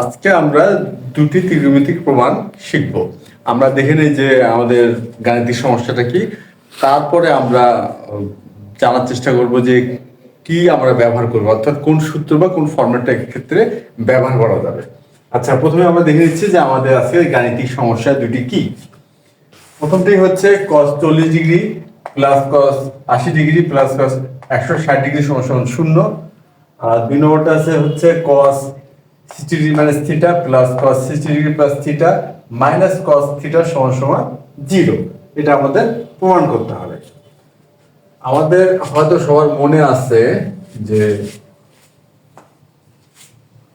আজকে আমরা দুটি ত্রিকোণমিতিক প্রমাণ শিখব। আমরা দেখে নিই যে আমাদের গাণিতিক সমস্যাটা কি, তারপরে আমরা জানার চেষ্টা করব যে কি আমরা ব্যবহার করব, অর্থাৎ কোন সূত্র বা কোন ফর্মেটটা ক্ষেত্রে ব্যবহার করা যাবে। আচ্ছা, প্রথমে আমরা দেখে নিচ্ছি যে আমাদের আজকে গাণিতিক সমস্যা দুটি কি। প্রথমটি হচ্ছে cos 40 degree plus cos 80 degree plus cos 160 degree সমান সমান 0। আর দুই নম্বরটা হচ্ছে cos 60 degree minus theta plus cos 60 degree plus theta minus cos theta সমান সমান 0। এটা আমাদের প্রমাণ করতে হবে। আমাদের হয়তো সবার মনে আছে যে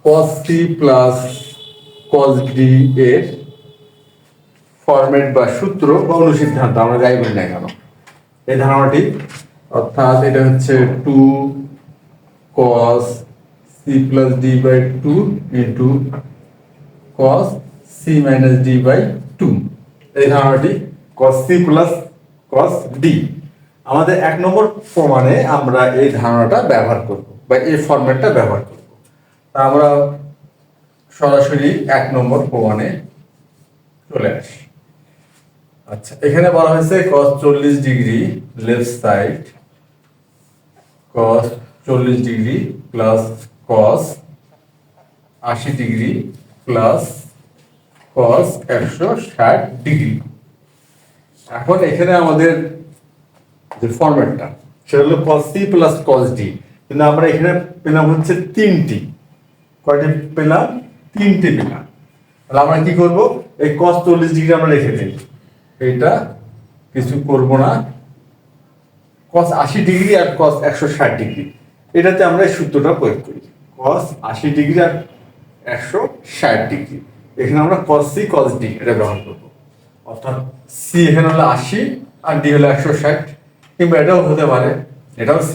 cos c plus cos d এর ফরম্যাট বা সূত্র বা অনুসিদ্ধান্ত আমরা যাই বলি না কেন, এই ধারণাটি, অর্থাৎ এটা হচ্ছে 2 cos c plus d by 2 into cos c minus d by 2, এই ধারণাটি cos c plus cos d। আমাদের এক নম্বর প্রমাণে আমরা এই ধারণাটা ব্যবহার করব বা এই ফরম্যাটটা ব্যবহার করব। তা আমরা সরাসরি এক নম্বর প্রমাণে চলে আসি। আচ্ছা, এখানে বলা হয়েছে cos 40 degree left side cos 40 degree plus cos 80 degree plus cos 160 degree. এখন এখানে আমাদের যে ফরম্যাটটা সেটা হলো cos c plus cos d, কিন্তু আমরা এখানে পেলাম হচ্ছে তিনটি। কয়টি পেলাম? তিনটি পেলাম। তাহলে আমরা কি করব, এই cos 40 ডিগ্রি আমরা রেখে দিই, এটা কিছু করব না। cos 80 ডিগ্রি আর cos 160 ডিগ্রি, এটাতে আমরা এই সূত্রটা প্রয়োগ করি, cos 80 ডিগ্রি আর 160 ডিগ্রি। এখানে আমরা cos c cos d এটা ব্যবহার করব, অর্থাৎ c এখানে হলো 80 আর d হলো 160, কিংবা এটাও হতে পারে, এটাও c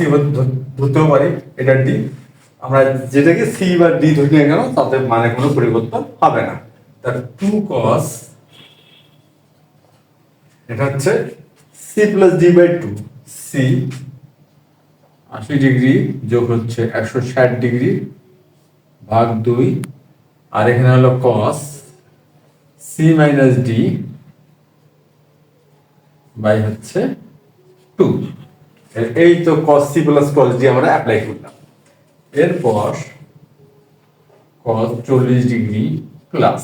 ধরতেও পারি, এটা d। আমরা যেটাকে c বা d ধরি না কেন তাতে মানে কোনো পরিবর্তন হবে না। তার 2 cos, এটা হচ্ছে c plus d by 2, c 80 degree যোগ হচ্ছে 160 ডিগ্রি ভাগ 2, আর এখানে হলো cos c minus d by হচ্ছে 2। এই তো cos c plus cos d আমরা অ্যাপ্লাই করলাম। এরপর cos 40 ডিগ্রি প্লাস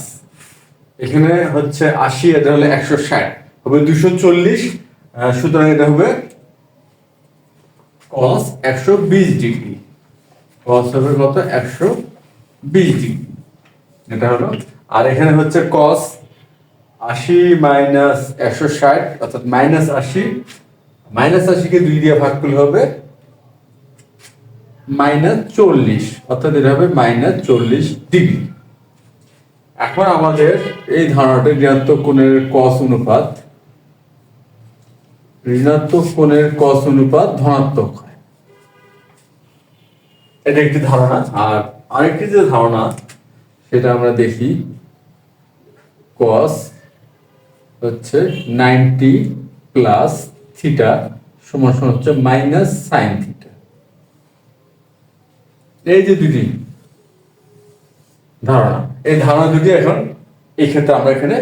এখানে হচ্ছে 80, এটা হলো 160, হবে 240, সুতরাং এটা হবে cos 120 ডিগ্রি। cos হবে কত? 120 ডিগ্রি, এটা হলো। আর এখানে হচ্ছে cos 80 মাইনাস 160, অর্থাৎ মাইনাস 80, মাইনাস 80 কে 2 দিয়ে ভাগ করলে হবে মাইনাস 40, অর্থাৎ এটা হবে মাইনাস 40 ডিগ্রি। এখন আমাদের এই ধারণাটা ঋণাত্মক কোণের cos অনুপাত, ঋণাত্মক কোণের cos অনুপাত ধনাত্মক হয়, এটা একটি ধারণা। আর আরেকটি যে ধারণা সেটা আমরা দেখি, cos হচ্ছে 90 প্লাস থিটা সমান সমান হচ্ছে মাইনাস সাইন থিটা। এই যে দুটি ধারণা, এই ধারণা দুটি এখন এই ক্ষেত্রে আমরা এখানে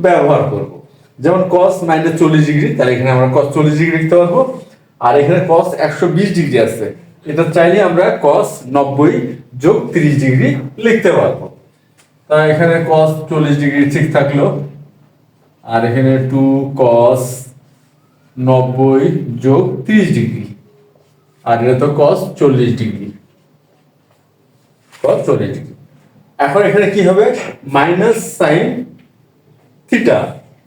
ব্যবহার করব। যেমন cos মাইনাস 40 ডিগ্রি, তাহলে এখানে আমরা cos 40 ডিগ্রি লিখতে পারবো। আর এখানে cos 120 ডিগ্রি আছে, এটা চাইলে আমরা cos 90 যোগ 30 ডিগ্রি লিখতে পারবো। তাই এখানে cos 40 ডিগ্রি ঠিক থাকলো, আর এখানে 2 cos 90 যোগ 30 ডিগ্রি, আর এটা তো cos 40 ডিগ্রি, cos 40 ডিগ্রি। এখন এখানে কি হবে? Minus sine theta,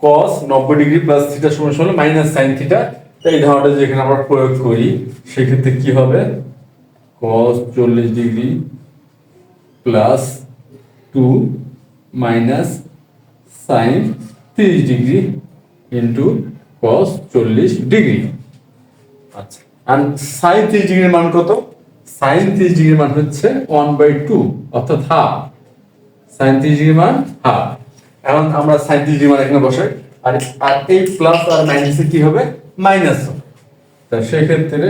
cos 90 degree plus theta সমান সমান মাইনাস সাইন থিটা। এই ধারণাটা যদি এখানে আমরা প্রয়োগ করি, সেক্ষেত্রে কি হবে? cos 40 degree plus 2 minus sine 30 degree into cos 40 degree. আচ্ছা, আর সাইন 30 ডিগ্রির মান কত? সাইন 30 ডিগ্রির মান হচ্ছে 1/2, অর্থাৎ হাফ। সাইন 30 ডিগ্রির মান হাফ। এখন আমরা সাইন 30 ডিগ্রি মান এখানে বসাই, আর এই প্লাস আর মাইনাসে কি হবে? মাইনাস হবে। তা সেই ক্ষেত্রে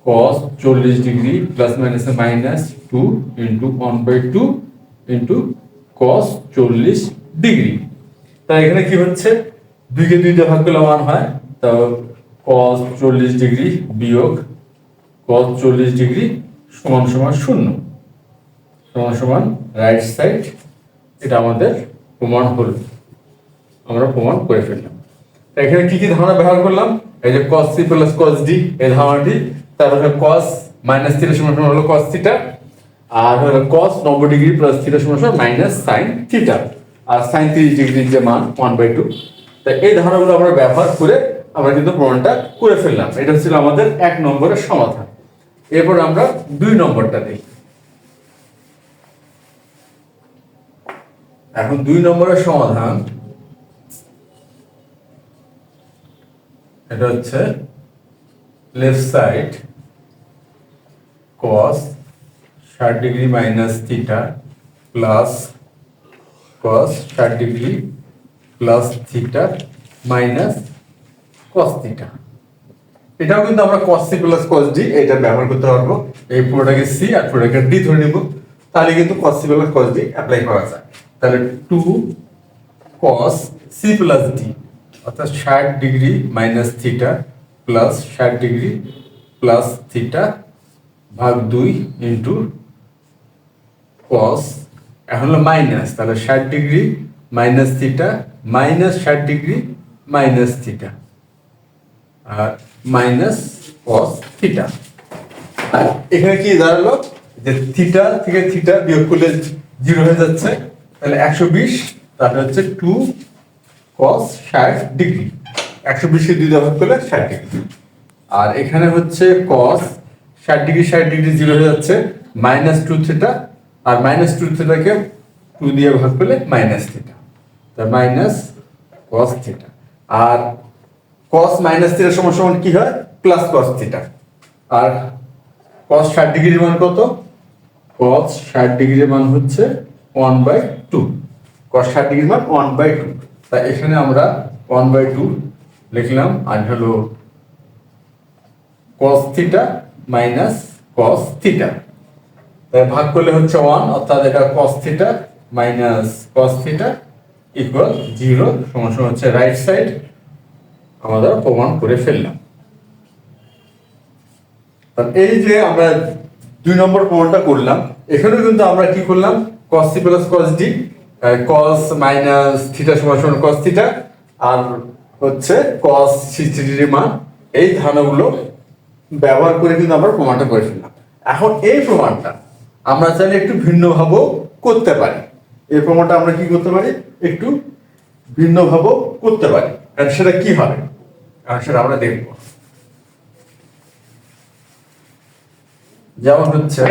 cos 40 ডিগ্রি প্লাস মাইনাসে minus 2 into 1/2 into cos 40 degree. তাই এখানে কি হচ্ছে, 2 কে 2 দিয়ে ভাগ করলে 1 হয়, তো cos 40 ডিগ্রি বিয়োগ cos 40 ডিগ্রি সমান সমান 0 সমান সমান রাইট সাইড। এটা আমাদের প্রমাণ হলো, আমরা প্রমাণ করে ফেললাম। এখানে কি কি ধারণা ব্যবহার করলাম, এই যে cos c plus cos d এই ধারণাটি, তারপরে cos মাইনাস থিটা সমান সমান হলো cos থিটা, আর হলো cos 90 ডিগ্রি প্লাস থিটা সমান সমান মাইনাস sin থিটা, আর sin 30 ডিগ্রির যে মান 1/2। তাই এই ধারণাগুলো আমরা ব্যবহার করে আমরা কিন্তু প্রমাণটা করে ফেললাম। এটা ছিল আমাদের 1 নম্বরের সমাধান। এরপর আমরা 2 নম্বরটা দেখি। এখন 2 নম্বরের সমাধান, এটা হচ্ছে left side cos 60 degree minus theta plus cos 60 degree plus theta minus cos theta. এটাও কিন্তু আমরা cos c plus cos d এটা ব্যবহার করতে পারবো। এই পুরোটাকে c আর পুরোটাকে d ধরে নিব, তাহলে কিন্তু cos c plus cos d apply করা যায়। তাহলে 2 cos c প্লাস d অর্থাৎ 60 degree minus theta plus 60 degree plus theta ভাগ 2 ইন্টু cos, এখন হলো মাইনাস, তাহলে 60 degree minus theta minus 60 degree minus theta আর মাইনাস cos থিটা। আর এখানে কি দাঁড়ালো, যে থিটা থেকে থিটা বিয়োগ করলে 0 হয়ে যাচ্ছে, তাহলে 120, তাহলে হচ্ছে 2 cos 60 ডিগ্রি, 120 কে 2 দিয়ে ভাগ করলে 60 ডিগ্রি। আর এখানে হচ্ছে cos 60 ডিগ্রি 60 ডিগ্রি 0 হয়ে যাচ্ছে, মাইনাস 2 থিটা, আর মাইনাস 2 থিটাকে 2 দিয়ে ভাগ করলে মাইনাস থিটা, তার মাইনাস cos থিটা। আর cos মাইনাস থিটা সমান সমান কি হয়, প্লাস cos থিটা। আর cos 60 ডিগ্রির মান কত, cos 60 ডিগ্রির মান হচ্ছে 1/2, cos 60 ডিগ্রির মান 1/2। তাই এখানে আমরা 1/2 লিখলাম, আর হলো cos theta minus cos theta, তাই ভাগ করলে হচ্ছে 1, অর্থাৎ এটা cos theta minus cos theta equal 0 সমান সমান হচ্ছে রাইট সাইড। আমরা প্রমাণ করে ফেললাম। এই যে আমরা 2 নম্বর প্রমাণটা করলাম, এখানেও কিন্তু আমরা কি করলাম, cos c plus cos d, cos minus theta সমান সমান cos থিটা, আর হচ্ছে cos 60 ডিগ্রি মান, এই ধারণাগুলো ব্যবহার করে কিন্তু আমরা প্রমাণটা করে ফেললাম। এখন এই প্রমাণটা আমরা চাইলে একটু ভিন্নভাবেও করতে পারি। এই প্রমাণটা আমরা কি করতে পারি, একটু ভিন্নভাবেও করতে পারি। আর সেটা কি হবে, আর সেটা আমরা দেখব। যেমন হচ্ছে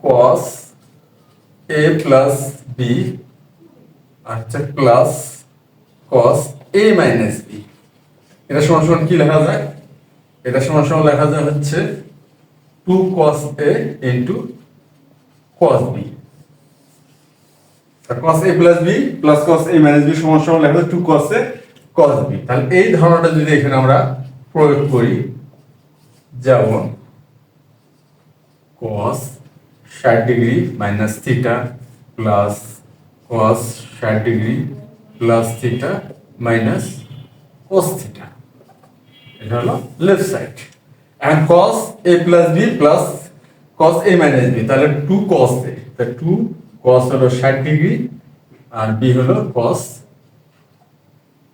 cos a প্লাস b আচ্ছা plus cos a minus b, এটা সমান সমান কি লেখা যায়, এটা সমান সমান লেখা যায় হচ্ছে 2 cos a into cos b। cos a plus b plus cos a minus b সমান সমান লেখা যায় 2 cos a cos b। তাহলে এই ধারণাটা যদি এখানে আমরা প্রয়োগ করি, যেমন cos 60 degree minus theta plus cos 60 degree plus theta minus cos theta, এটা হলো left side. And cos a plus b plus cos a minus b, তাহলে 2 cos a, তাহলে 2 cos হলো 60 ডিগ্রি আর b হলো cos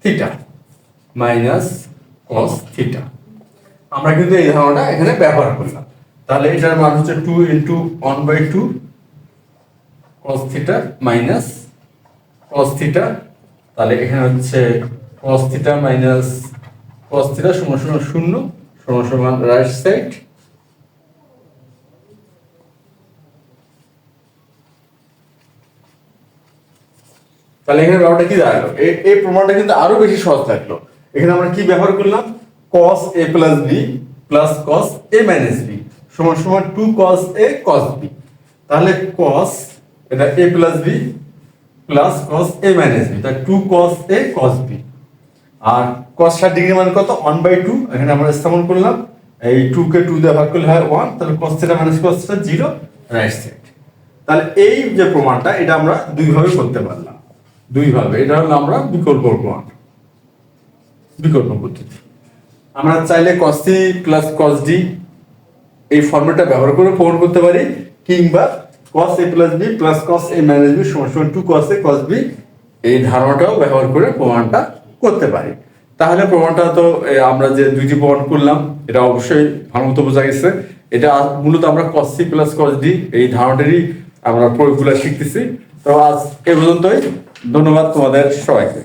theta minus cos theta. আমরা কিন্তু এই ধারণাটা এখানে ব্যবহার করলাম। তাহলে এটার মান হচ্ছে 2 into 1/2 cos theta minus cos theta, তাহলে এখানে হচ্ছে cos theta minus cos theta সমান সমান 0 সমান সমান রাইট সাইড। তাহলে এখানে ব্যাপারটা কি দাঁড়ালো, এই প্রমাণটা কিন্তু আরো বেশি সহজ থাকলো। এখানে আমরা কি ব্যবহার করলাম, cos a plus b plus cos a minus b সমান সমান 2 cos a cos b। তাহলে cos এটা a plus b plus cos a minus b, তাহলে 2 cos a cos b। আর cos 60 ডিগ্রি মানে কত, 1/2, এখানে আমরা স্থাপন করলাম, এই 2 কে 2 দিয়ে ভাগ করলে হয় 1, তাহলে cos θ - cos θ 0 রাইট সাইড। তাহলে এই যে প্রমাণটা এটা আমরা দুই ভাবে করতে পারলাম। দুই ভাবে, এটা হলো আমরা বিকল্প প্রমাণ, বিকল্প পদ্ধতি। আমরা চাইলে cos c plus cos d এই ফর্মুলাটা ব্যবহার করে প্রমাণ করতে পারি, কিংবা cos a plus b plus cos a minus b সমান 2 cos a cos b এই ধারণাটাও ব্যবহার করে প্রমাণটা করতে পারি। তাহলে প্রমাণটা তো আমরা যে দুইটি প্রমাণ করলাম এটা অবশ্যই ভালো মতো বোঝা গেছে। এটা মূলত আমরা cos c plus cos d এই ধারণাটারই আমরা প্রয়োগগুলো শিখতেছি। তো আজ এ পর্যন্তই, ধন্যবাদ তোমাদের সবাইকে।